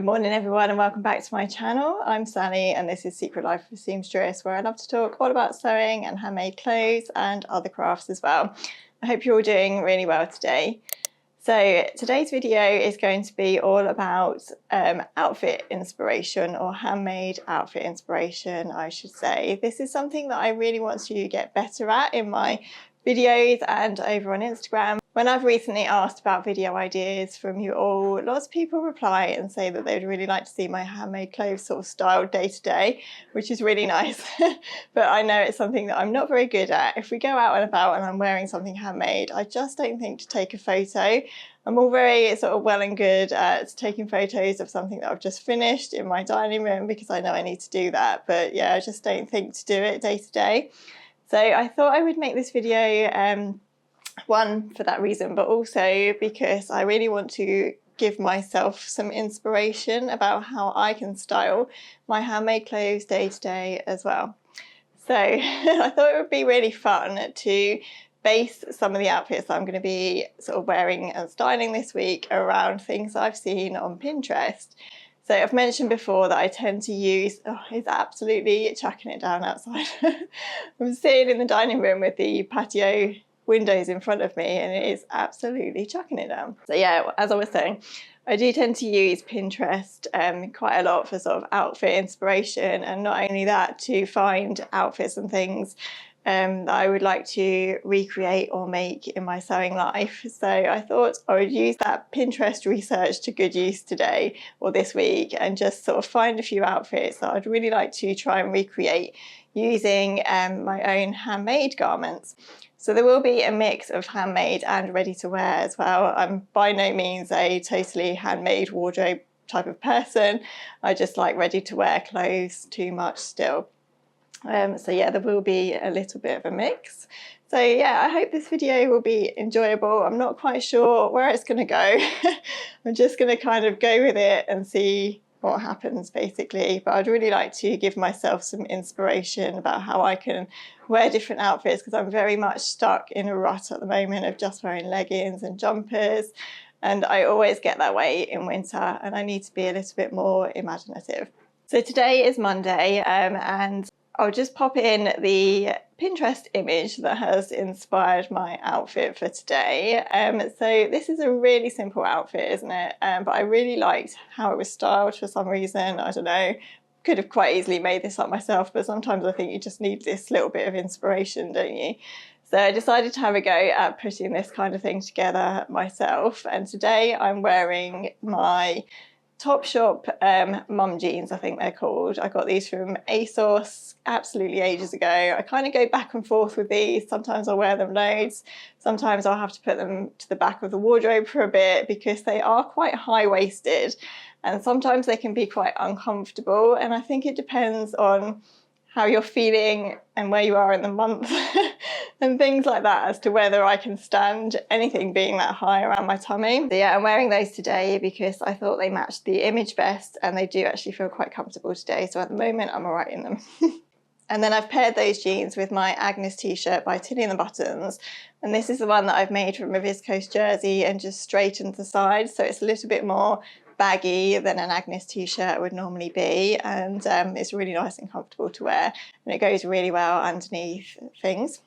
Morning everyone and welcome back to my channel. I'm Sally and this is Secret Life of a Seamstress, where I love to talk all about sewing and handmade clothes and other crafts as well. I hope you're all doing really well today. So today's video is going to be all about outfit inspiration, or handmade outfit inspiration I should say. This is something that I really want to get better at in my videos and over on Instagram. When I've recently asked about video ideas from you all, lots of people reply and say that they'd really like to see my handmade clothes sort of styled day to day, which is really nice. But I know it's something that I'm not very good at. If we go out and about and I'm wearing something handmade, I just don't think to take a photo. I'm all very sort of well and good at taking photos of something that I've just finished in my dining room because I know I need to do that. But yeah, I just don't think to do it day to day. So I thought I would make this video one for that reason, but also because I really want to give myself some inspiration about how I can style my handmade clothes day to day as well. So I thought it would be really fun to base some of the outfits that I'm going to be sort of wearing and styling this week around things I've seen on Pinterest. So I've mentioned before that I tend to use, it's absolutely chucking it down outside. I'm sitting in the dining room with the patio windows in front of me and it is absolutely chucking it down. So yeah, as I was saying, I do tend to use Pinterest quite a lot for sort of outfit inspiration, and not only that, to find outfits and things that I would like to recreate or make in my sewing life. So I thought I would use that Pinterest research to good use today or this week and just sort of find a few outfits that I'd really like to try and recreate using my own handmade garments. So there will be a mix of handmade and ready to wear as well. I'm by no means a totally handmade wardrobe type of person. I just like ready to wear clothes too much still. So yeah, there will be a little bit of a mix. So yeah, I hope this video will be enjoyable. I'm not quite sure where it's going to go. I'm just going to kind of go with it and see what happens basically, but I'd really like to give myself some inspiration about how I can wear different outfits, because I'm very much stuck in a rut at the moment of just wearing leggings and jumpers, and I always get that way in winter and I need to be a little bit more imaginative. So today is Monday and I'll just pop in the Pinterest image that has inspired my outfit for today. So this is a really simple outfit, isn't it? But I really liked how it was styled for some reason. I don't know, could have quite easily made this up myself, but sometimes I think you just need this little bit of inspiration, don't you? So I decided to have a go at putting this kind of thing together myself. And today I'm wearing my Topshop mum jeans, I think they're called. I got these from ASOS absolutely ages ago. I kind of go back and forth with these. Sometimes I'll wear them loads. Sometimes I'll have to put them to the back of the wardrobe for a bit because they are quite high-waisted and sometimes they can be quite uncomfortable, and I think it depends on how you're feeling and where you are in the month and things like that as to whether I can stand anything being that high around my tummy. So yeah, I'm wearing those today because I thought they matched the image best, and they do actually feel quite comfortable today, so at the moment I'm alright in them. And then I've paired those jeans with my Agnes t-shirt by Tilly and the Buttons, and this is the one that I've made from a viscose jersey and just straightened the sides, so it's a little bit more baggy than an Agnes t-shirt would normally be, and it's really nice and comfortable to wear, and it goes really well underneath things.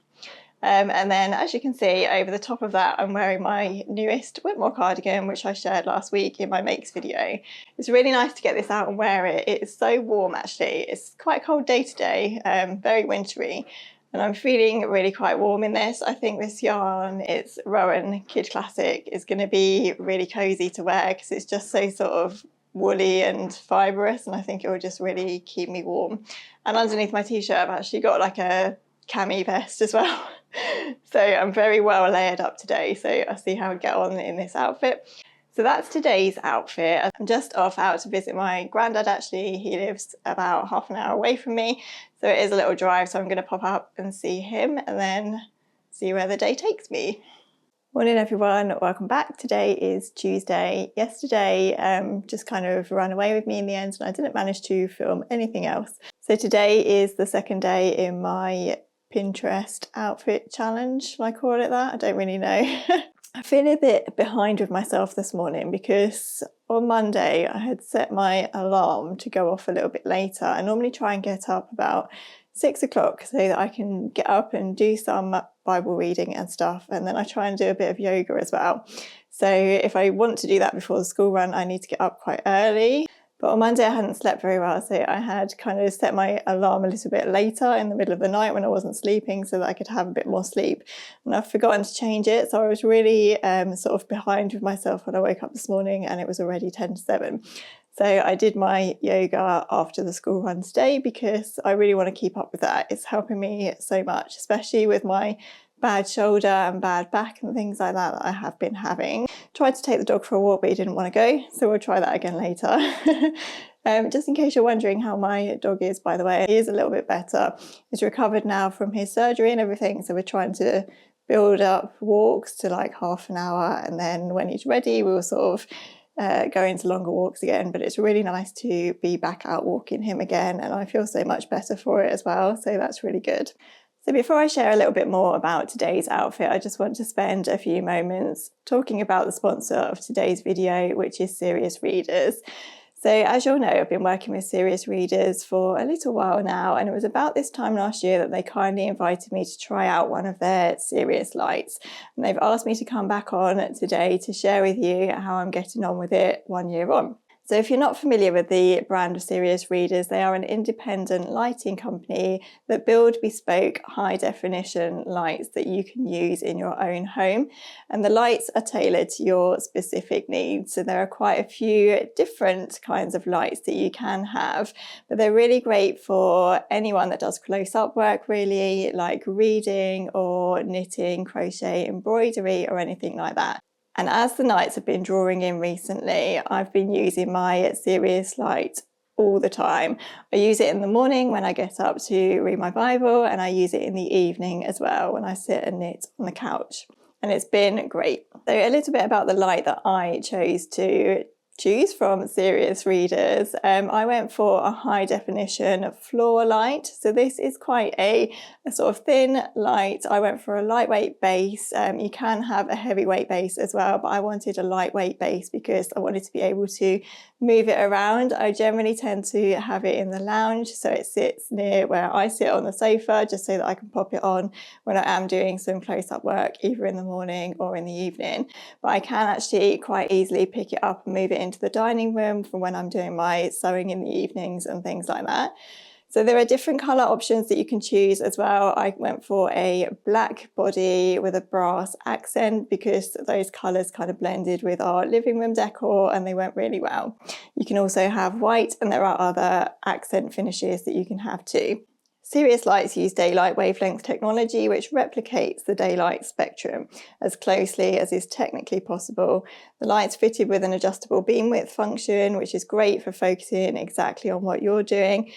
And then, as you can see, over the top of that I'm wearing my newest Whitmore cardigan, which I shared last week in my makes video. It's really nice to get this out and wear it. It's so warm actually. It's quite a cold day today, very wintry, and I'm feeling really quite warm in this. I think this yarn, it's Rowan Kid Classic, is going to be really cozy to wear because it's just so sort of woolly and fibrous, and I think it will just really keep me warm. And underneath my t-shirt I've actually got like a cami vest as well. So I'm very well layered up today, so I'll see how I get on in this outfit. So that's today's outfit. I'm just off out to visit my granddad actually. He lives about half an hour away from me, so it is a little drive, so I'm going to pop up and see him and then see where the day takes me. Morning everyone, welcome back. Today is Tuesday. Yesterday just kind of ran away with me in the end and I didn't manage to film anything else. So today is the second day in my Pinterest outfit challenge, shall I call it that? I don't really know. I feel a bit behind with myself this morning because on Monday I had set my alarm to go off a little bit later. I normally try and get up about 6 o'clock so that I can get up and do some Bible reading and stuff, and then I try and do a bit of yoga as well. So if I want to do that before the school run, I need to get up quite early. But on Monday I hadn't slept very well, so I had kind of set my alarm a little bit later in the middle of the night when I wasn't sleeping so that I could have a bit more sleep. And I've forgotten to change it, so I was really sort of behind with myself when I woke up this morning, and it was already 10 to 7. So I did my yoga after the school run today because I really want to keep up with that. It's helping me so much, especially with my bad shoulder and bad back and things like that I have been having. Tried to take the dog for a walk, but he didn't want to go, so we'll try that again later. Just in case you're wondering how my dog is, by the way, he is a little bit better. He's recovered now from his surgery and everything, so we're trying to build up walks to like half an hour, and then when he's ready we'll sort of go into longer walks again. But it's really nice to be back out walking him again, and I feel so much better for it as well, so that's really good. So before I share a little bit more about today's outfit, I just want to spend a few moments talking about the sponsor of today's video, which is Serious Readers. So as you'll know, I've been working with Serious Readers for a little while now, and it was about this time last year that they kindly invited me to try out one of their Serious lights. And they've asked me to come back on today to share with you how I'm getting on with it 1 year on. So if you're not familiar with the brand of Serious Readers, they are an independent lighting company that build bespoke high definition lights that you can use in your own home. And the lights are tailored to your specific needs. So there are quite a few different kinds of lights that you can have, but they're really great for anyone that does close-up work, really, like reading or knitting, crochet, embroidery, or anything like that. And as the nights have been drawing in recently, I've been using my Serious light all the time. I use it in the morning when I get up to read my Bible, and I use it in the evening as well when I sit and knit on the couch. And it's been great. So a little bit about the light that I chose to choose from Serious Readers. I went for a high definition floor light. So this is quite a sort of thin light. I went for a lightweight base. You can have a heavyweight base as well, but I wanted a lightweight base because I wanted to be able to move it around. I generally tend to have it in the lounge, so it sits near where I sit on the sofa, just so that I can pop it on when I am doing some close-up work, either in the morning or in the evening. But I can actually quite easily pick it up and move it into the dining room for when I'm doing my sewing in the evenings and things like that. So there are different colour options that you can choose as well. I went for a black body with a brass accent because those colours kind of blended with our living room decor and they went really well. You can also have white, and there are other accent finishes that you can have too. Serious lights use daylight wavelength technology, which replicates the daylight spectrum as closely as is technically possible. The light's fitted with an adjustable beam width function, which is great for focusing exactly on what you're doing.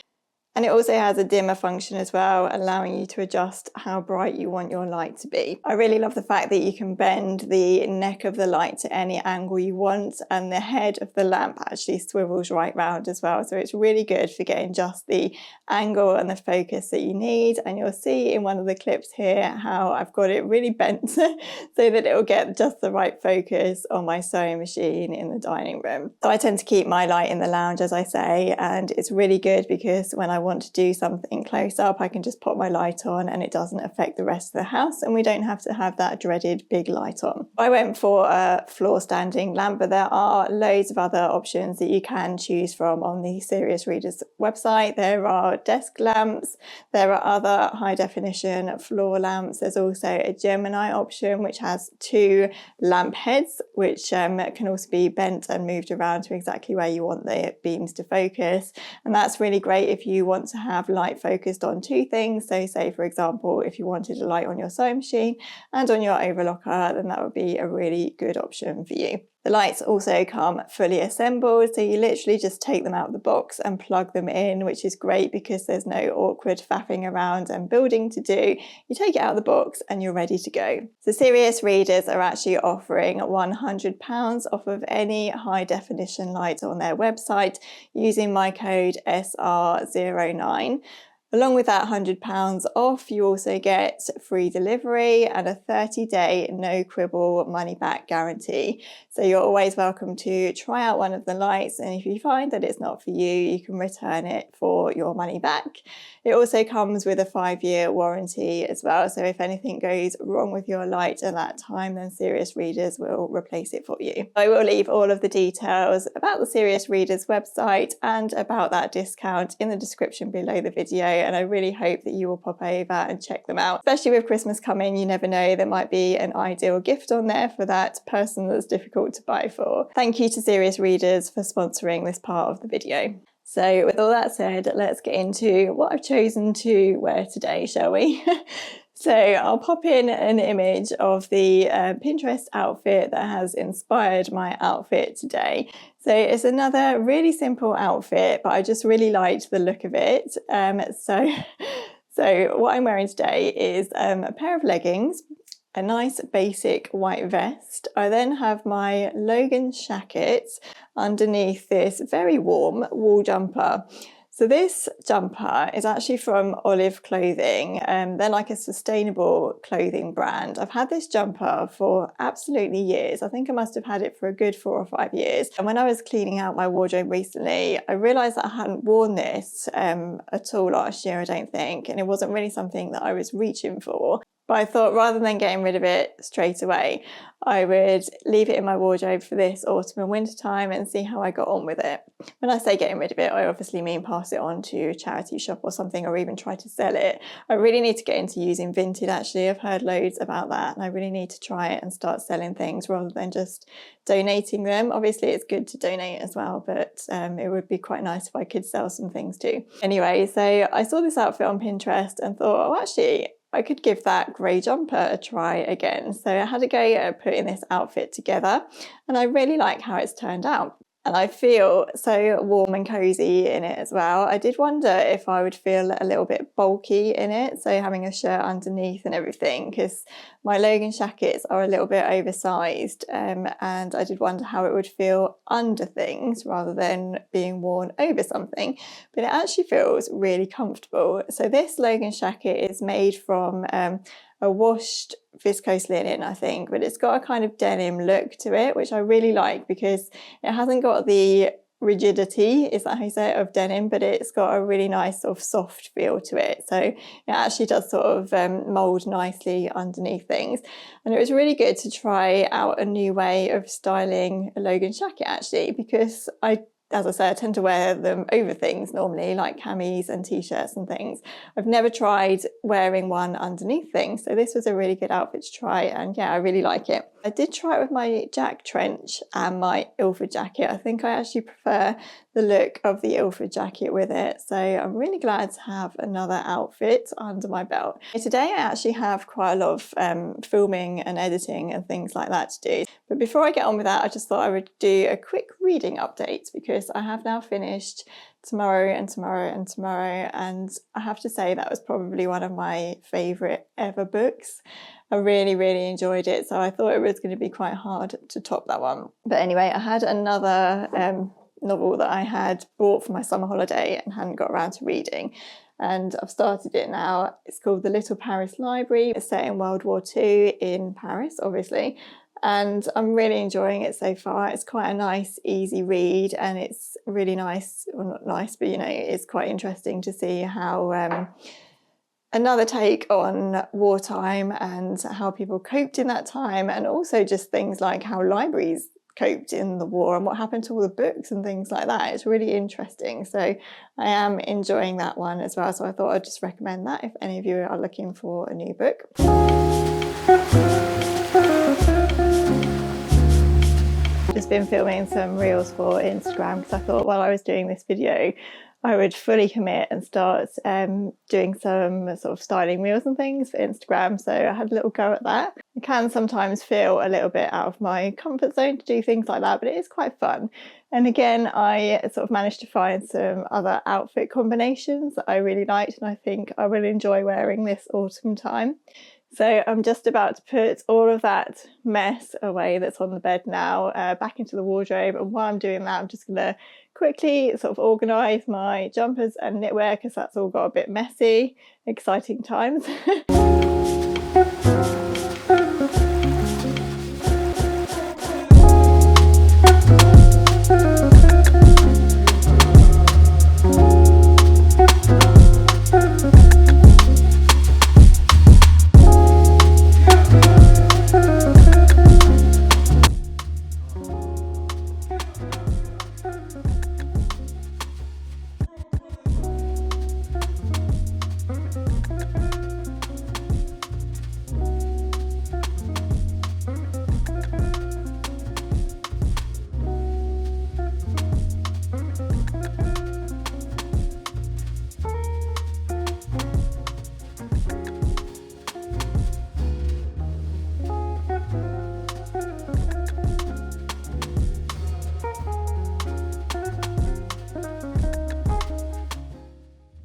And it also has a dimmer function as well, allowing you to adjust how bright you want your light to be. I really love the fact that you can bend the neck of the light to any angle you want, and the head of the lamp actually swivels right round as well. So it's really good for getting just the angle and the focus that you need. And you'll see in one of the clips here how I've got it really bent so that it will get just the right focus on my sewing machine in the dining room. So I tend to keep my light in the lounge, as I say, and it's really good because when I want to do something close up, I can just pop my light on and it doesn't affect the rest of the house, and we don't have to have that dreaded big light on. I went for a floor standing lamp, but there are loads of other options that you can choose from on the Serious Readers website. There are desk lamps, there are other high definition floor lamps. There's also a Gemini option which has 2 lamp heads, which can also be bent and moved around to exactly where you want the beams to focus, and that's really great if you want to have light focused on 2 things. So say for example, if you wanted a light on your sewing machine and on your overlocker, then that would be a really good option for you. The lights also come fully assembled, so you literally just take them out of the box and plug them in, which is great because there's no awkward faffing around and building to do. You take it out of the box and you're ready to go. So Serious Readers are actually offering £100 off of any high definition light on their website using my code SR09. Along with that £100 off, you also get free delivery and a 30-day no quibble money back guarantee. So you're always welcome to try out one of the lights, and if you find that it's not for you, you can return it for your money back. It also comes with a 5-year warranty as well, so if anything goes wrong with your light at that time, then Serious Readers will replace it for you. I will leave all of the details about the Serious Readers website and about that discount in the description below the video, and I really hope that you will pop over and check them out. Especially with Christmas coming, you never know, there might be an ideal gift on there for that person that's difficult to buy for. Thank you to Serious Readers for sponsoring this part of the video. So with all that said, let's get into what I've chosen to wear today, shall we? So I'll pop in an image of the Pinterest outfit that has inspired my outfit today. So it's another really simple outfit, but I just really liked the look of it. So what I'm wearing today is a pair of leggings, a nice basic white vest. I then have my Logan jacket underneath this very warm wool jumper. So this jumper is actually from Olive Clothing. They're like a sustainable clothing brand. I've had this jumper for absolutely years. I think I must have had it for a good 4 or 5 years. And when I was cleaning out my wardrobe recently, I realised that I hadn't worn this at all last year, I don't think. And it wasn't really something that I was reaching for. But I thought rather than getting rid of it straight away, I would leave it in my wardrobe for this autumn and winter time and see how I got on with it. When I say getting rid of it, I obviously mean pass it on to a charity shop or something, or even try to sell it. I really need to get into using Vinted actually. I've heard loads about that, and I really need to try it and start selling things rather than just donating them. Obviously it's good to donate as well, but it would be quite nice if I could sell some things too. Anyway, so I saw this outfit on Pinterest and thought, oh, actually, I could give that grey jumper a try again. So I had a go at putting this outfit together, and I really like how it's turned out. And I feel so warm and cozy in it as well. I did wonder if I would feel a little bit bulky in it, so having a shirt underneath and everything, because my Logan jackets are a little bit oversized, and I did wonder how it would feel under things rather than being worn over something. But it actually feels really comfortable. So this Logan jacket is made from a washed viscose linen, I think, but it's got a kind of denim look to it, which I really like because it hasn't got the rigidity, is that how you say it, of denim, but it's got a really nice sort of soft feel to it. So it actually does sort of mould nicely underneath things. And it was really good to try out a new way of styling a Logan jacket actually, because as I say, I tend to wear them over things normally, like camis and t-shirts and things. I've never tried wearing one underneath things, so this was a really good outfit to try, and yeah, I really like it. I did try it with my Jack trench and my Ilford jacket. I think I actually prefer the look of the Ilford jacket with it, so I'm really glad to have another outfit under my belt. Today I actually have quite a lot of filming and editing and things like that to do, but before I get on with that, I just thought I would do a quick reading update because I have now finished Tomorrow and Tomorrow and Tomorrow, and I have to say that was probably one of my favourite ever books. I really, really enjoyed it, so I thought it was going to be quite hard to top that one. But anyway, I had another novel that I had bought for my summer holiday and hadn't got around to reading, and I've started it now. It's called The Little Paris Library. It's set in World War II in Paris, obviously, and I'm really enjoying it so far. It's quite a nice, easy read, and it's really nice, well not nice, but you know, it's quite interesting to see how another take on wartime and how people coped in that time, and also just things like how libraries coped in the war and what happened to all the books and things like that. It's really interesting, so I am enjoying that one as well, so I thought I'd just recommend that if any of you are looking for a new book. Just been filming some reels for Instagram because I thought while I was doing this video I would fully commit and start doing some sort of styling reels and things for Instagram, so I had a little go at that. It can sometimes feel a little bit out of my comfort zone to do things like that, but it is quite fun. And again, I sort of managed to find some other outfit combinations that I really liked and I think I will enjoy wearing this autumn time. So I'm just about to put all of that mess away that's on the bed now back into the wardrobe, and while I'm doing that I'm just going to quickly sort of organise my jumpers and knitwear because that's all got a bit messy. Exciting times.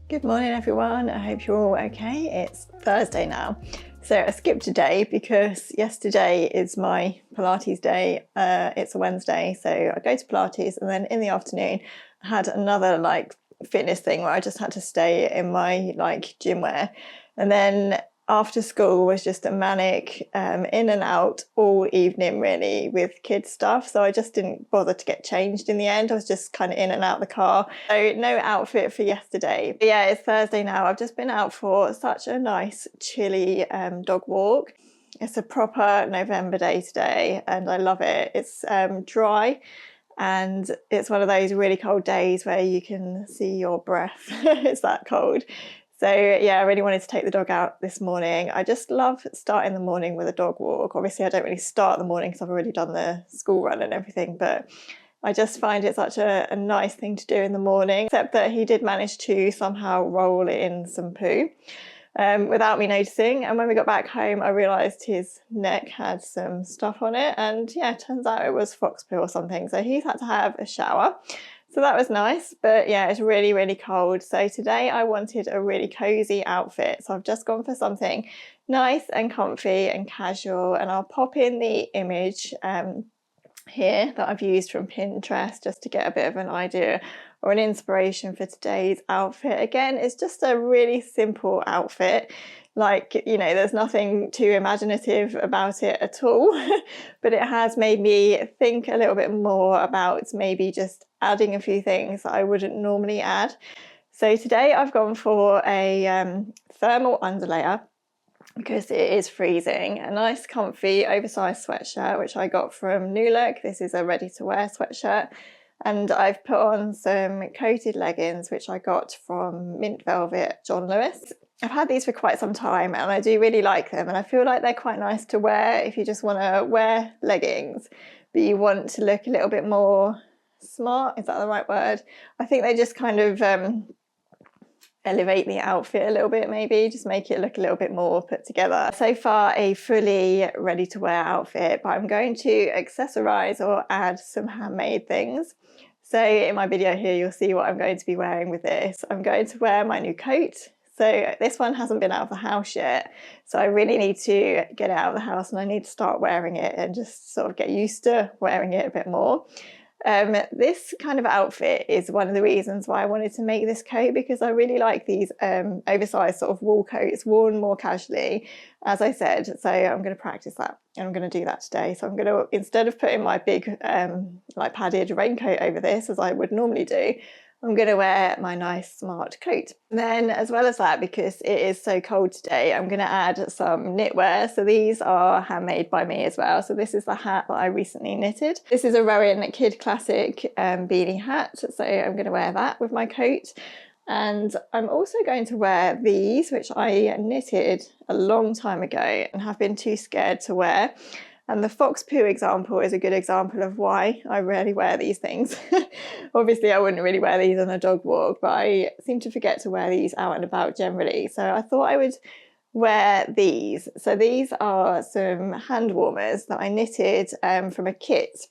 Good morning everyone, I hope you're all okay. It's Thursday now, so I skipped a day because yesterday is my Pilates day. It's a Wednesday, so I go to Pilates, and then in the afternoon I had another like fitness thing where I just had to stay in my like gym wear, and then after school was just a manic in and out all evening really with kids stuff, so I just didn't bother to get changed in the end. I was just kind of in and out the car, so no outfit for yesterday. But yeah, it's Thursday now. I've just been out for such a nice chilly dog walk. It's a proper November day today and I love it. It's dry and it's one of those really cold days where you can see your breath. It's that cold. So yeah, I really wanted to take the dog out this morning. I just love starting the morning with a dog walk. Obviously I don't really start the morning because I've already done the school run and everything, but I just find it such a nice thing to do in the morning, except that he did manage to somehow roll in some poo without me noticing. And when we got back home, I realised his neck had some stuff on it, and yeah, turns out it was fox poo or something. So he's had to have a shower. So that was nice, but yeah, it's really, really cold. So today I wanted a really cozy outfit. So I've just gone for something nice and comfy and casual, and I'll pop in the image here that I've used from Pinterest just to get a bit of an idea or an inspiration for today's outfit. Again, it's just a really simple outfit. Like, you know, there's nothing too imaginative about it at all, but it has made me think a little bit more about maybe just adding a few things that I wouldn't normally add. So today I've gone for a thermal underlayer because it is freezing. A nice comfy oversized sweatshirt which I got from New Look. This is a ready to wear sweatshirt, and I've put on some coated leggings which I got from Mint Velvet John Lewis. I've had these for quite some time and I do really like them, and I feel like they're quite nice to wear if you just want to wear leggings but you want to look a little bit more smart. Is that the right word? I think they just kind of elevate the outfit a little bit, maybe just make it look a little bit more put together. So far a fully ready to wear outfit, but I'm going to accessorize or add some handmade things. So in my video here you'll see what I'm going to be wearing with this. I'm going to wear my new coat. So this one hasn't been out of the house yet, so I really need to get it out of the house and I need to start wearing it and just sort of get used to wearing it a bit more. This kind of outfit is one of the reasons why I wanted to make this coat, because I really like these oversized sort of wool coats worn more casually, as I said. So I'm going to practice that and I'm going to do that today. So I'm going to, instead of putting my big like padded raincoat over this as I would normally do, I'm going to wear my nice smart coat. And then as well as that, because it is so cold today, I'm going to add some knitwear. So these are handmade by me as well. So this is the hat that I recently knitted. This is a Rowan Kid Classic beanie hat. So I'm going to wear that with my coat. And I'm also going to wear these, which I knitted a long time ago and have been too scared to wear. And the fox poo example is a good example of why I rarely wear these things. Obviously I wouldn't really wear these on a dog walk, but I seem to forget to wear these out and about generally. So I thought I would wear these. So these are some hand warmers that I knitted from a kit.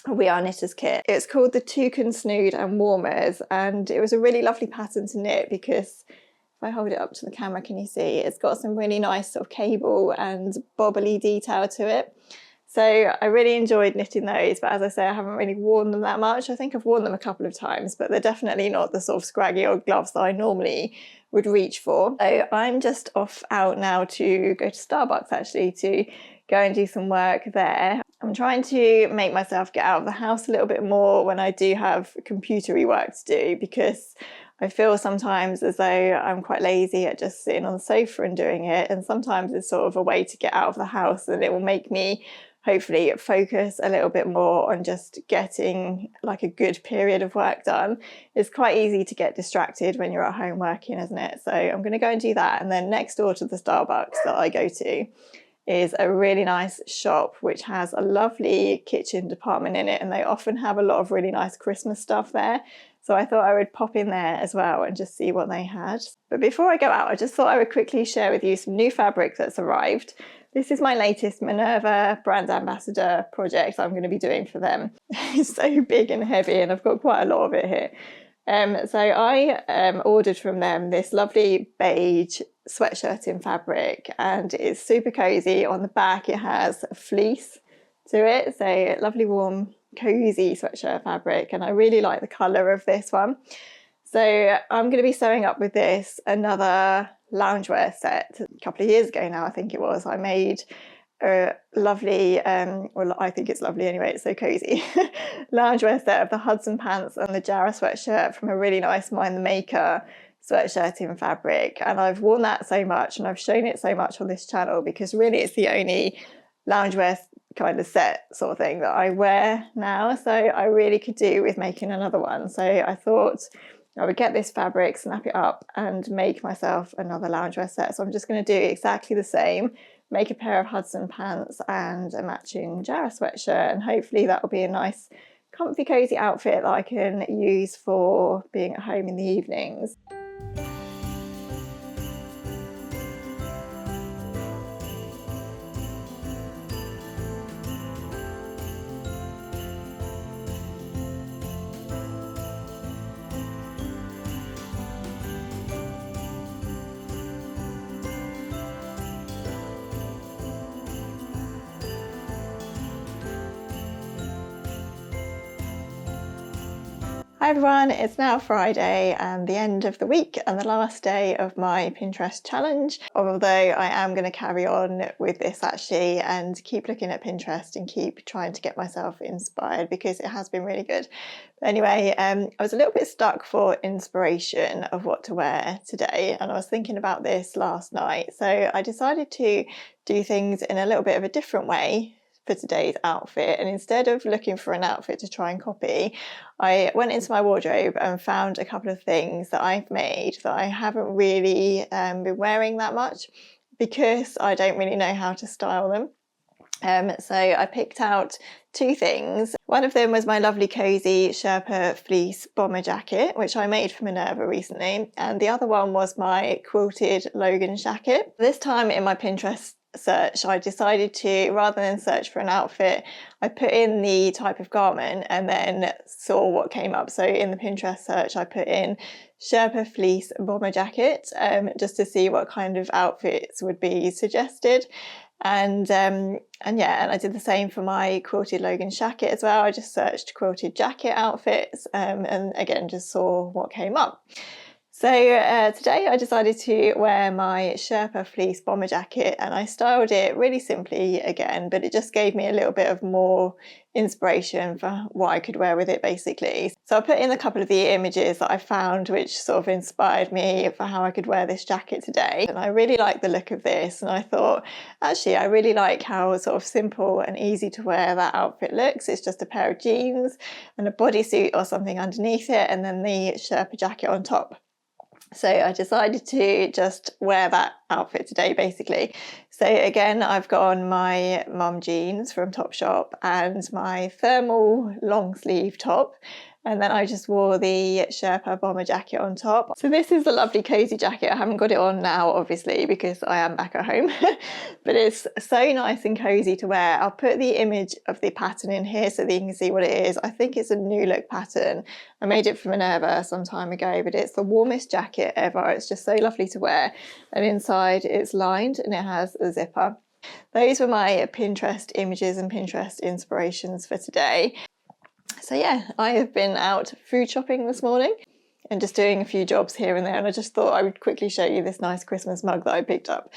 We Are Knitters kit. It's called the Toucan Snood and Warmers, and it was a really lovely pattern to knit because if I hold it up to the camera, can you see? It's got some really nice sort of cable and bobbly detail to it. So I really enjoyed knitting those, but as I say, I haven't really worn them that much. I think I've worn them a couple of times, but they're definitely not the sort of scraggy old gloves that I normally would reach for. So I'm just off out now to go to Starbucks actually to go and do some work there. I'm trying to make myself get out of the house a little bit more when I do have computery work to do, because I feel sometimes as though I'm quite lazy at just sitting on the sofa and doing it, and sometimes it's sort of a way to get out of the house, and it will make me hopefully focus a little bit more on just getting like a good period of work done. It's quite easy to get distracted when you're at home working, isn't it? So I'm going to go and do that, and then next door to the Starbucks that I go to is a really nice shop which has a lovely kitchen department in it, and they often have a lot of really nice Christmas stuff there. So I thought I would pop in there as well and just see what they had. But before I go out, I just thought I would quickly share with you some new fabric that's arrived. This is my latest Minerva brand ambassador project I'm going to be doing for them. It's so big and heavy, and I've got quite a lot of it here. So I ordered from them this lovely beige sweatshirt in fabric, and it's super cozy. On the back it has a fleece to it, so lovely warm cozy sweatshirt fabric, and I really like the colour of this one. So I'm going to be sewing up with this another loungewear set. A couple of years ago now, I think it was, I made a lovely, well, I think it's lovely anyway, it's so cozy, loungewear set of the Hudson pants and the Jarrah sweatshirt from a really nice Mind the Maker sweatshirt in fabric. And I've worn that so much, and I've shown it so much on this channel, because really it's the only loungewear kind of set sort of thing that I wear now. So I really could do with making another one. So I thought I would get this fabric, snap it up, and make myself another loungewear set. So I'm just going to do exactly the same, make a pair of Hudson pants and a matching Jarrah sweatshirt, and hopefully that will be a nice comfy cozy outfit that I can use for being at home in the evenings. Hi everyone, it's now Friday and the end of the week and the last day of my Pinterest challenge. Although I am going to carry on with this actually and keep looking at Pinterest and keep trying to get myself inspired, because it has been really good. But anyway, I was a little bit stuck for inspiration of what to wear today, and I was thinking about this last night. So I decided to do things in a little bit of a different way for today's outfit, and instead of looking for an outfit to try and copy, I went into my wardrobe and found a couple of things that I've made that I haven't really been wearing that much, because I don't really know how to style them. So I picked out two things. One of them was my lovely cozy Sherpa fleece bomber jacket, which I made for Minerva recently, and the other one was my quilted Logan jacket. This time in my Pinterest search, I decided to, rather than search for an outfit, I put in the type of garment and then saw what came up. So in the Pinterest search, I put in Sherpa fleece bomber jacket, just to see what kind of outfits would be suggested. And I did the same for my quilted Logan jacket as well. I just searched quilted jacket outfits, and again just saw what came up. So today I decided to wear my Sherpa fleece bomber jacket, and I styled it really simply again, but it just gave me a little bit of more inspiration for what I could wear with it basically. So I put in a couple of the images that I found which sort of inspired me for how I could wear this jacket today, and I really like the look of this, and I thought actually I really like how sort of simple and easy to wear that outfit looks. It's just a pair of jeans and a bodysuit or something underneath it, and then the Sherpa jacket on top. So I decided to just wear that outfit today basically. So again, I've got on my mum jeans from Topshop and my thermal long sleeve top, and then I just wore the Sherpa bomber jacket on top. So this is the lovely cozy jacket. I haven't got it on now obviously because I am back at home, but it's so nice and cozy to wear. I'll put the image of the pattern in here so that you can see what it is. I think it's a new look pattern. I made it for Minerva some time ago, but it's the warmest jacket ever. It's just so lovely to wear, and inside it's lined and it has a zipper. Those were my Pinterest images and Pinterest inspirations for today. So yeah, I have been out food shopping this morning and just doing a few jobs here and there, and I just thought I would quickly show you this nice Christmas mug that I picked up.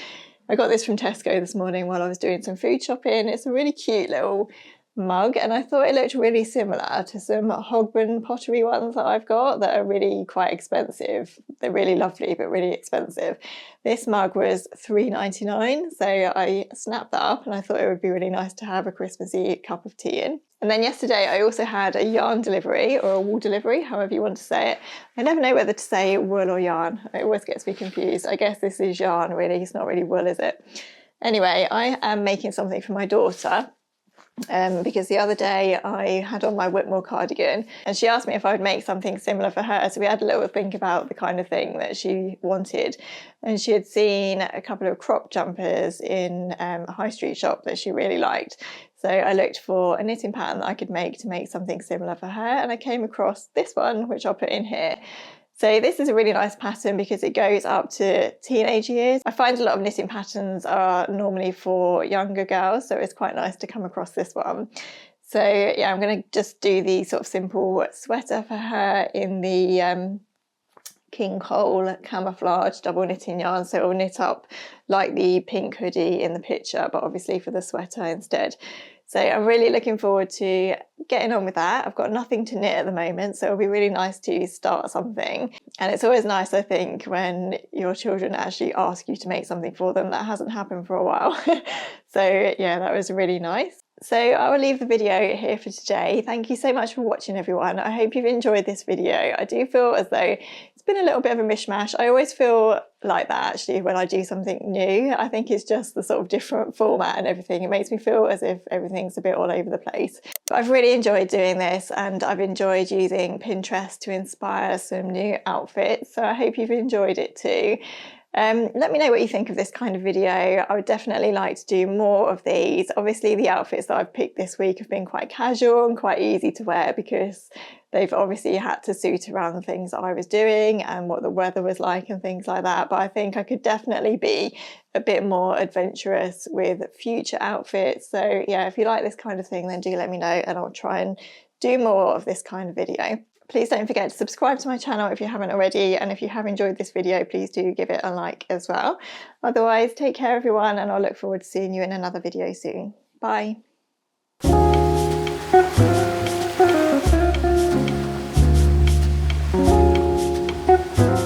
I got this from Tesco this morning while I was doing some food shopping. It's a really cute little mug, and I thought it looked really similar to some Hogben pottery ones that I've got that are really quite expensive. They're really lovely but really expensive. This mug was £3.99, so I snapped that up and I thought it would be really nice to have a Christmassy cup of tea in. And then yesterday I also had a yarn delivery, or a wool delivery, however you want to say it. I never know whether to say wool or yarn. It always gets me confused. I guess this is yarn really, it's not really wool, is it? Anyway, I am making something for my daughter. Because the other day I had on my Whitmore cardigan and she asked me if I would make something similar for her, so we had a little think about the kind of thing that she wanted, and she had seen a couple of crop jumpers in a high street shop that she really liked. So I looked for a knitting pattern that I could make to make something similar for her, and I came across this one, which I'll put in here. So this is a really nice pattern because it goes up to teenage years. I find a lot of knitting patterns are normally for younger girls, so it's quite nice to come across this one. So yeah, I'm going to just do the sort of simple sweater for her in the King Cole camouflage double knitting yarn, so it will knit up like the pink hoodie in the picture, but obviously for the sweater instead. So I'm really looking forward to getting on with that. I've got nothing to knit at the moment, so it'll be really nice to start something. And it's always nice, I think, when your children actually ask you to make something for them. That hasn't happened for a while. So yeah, that was really nice. So I will leave the video here for today. Thank you so much for watching, everyone. I hope you've enjoyed this video. I do feel as though it's been a little bit of a mishmash. I always feel like that actually when I do something new. I think it's just the sort of different format and everything. It makes me feel as if everything's a bit all over the place. But I've really enjoyed doing this, and I've enjoyed using Pinterest to inspire some new outfits. So I hope you've enjoyed it too. Let me know what you think of this kind of video. I would definitely like to do more of these. Obviously the outfits that I've picked this week have been quite casual and quite easy to wear because they've obviously had to suit around the things that I was doing and what the weather was like and things like that. But I think I could definitely be a bit more adventurous with future outfits. So yeah, if you like this kind of thing, then do let me know and I'll try and do more of this kind of video. Please don't forget to subscribe to my channel if you haven't already, and if you have enjoyed this video, please do give it a like as well. Otherwise, take care everyone, and I'll look forward to seeing you in another video soon. Bye.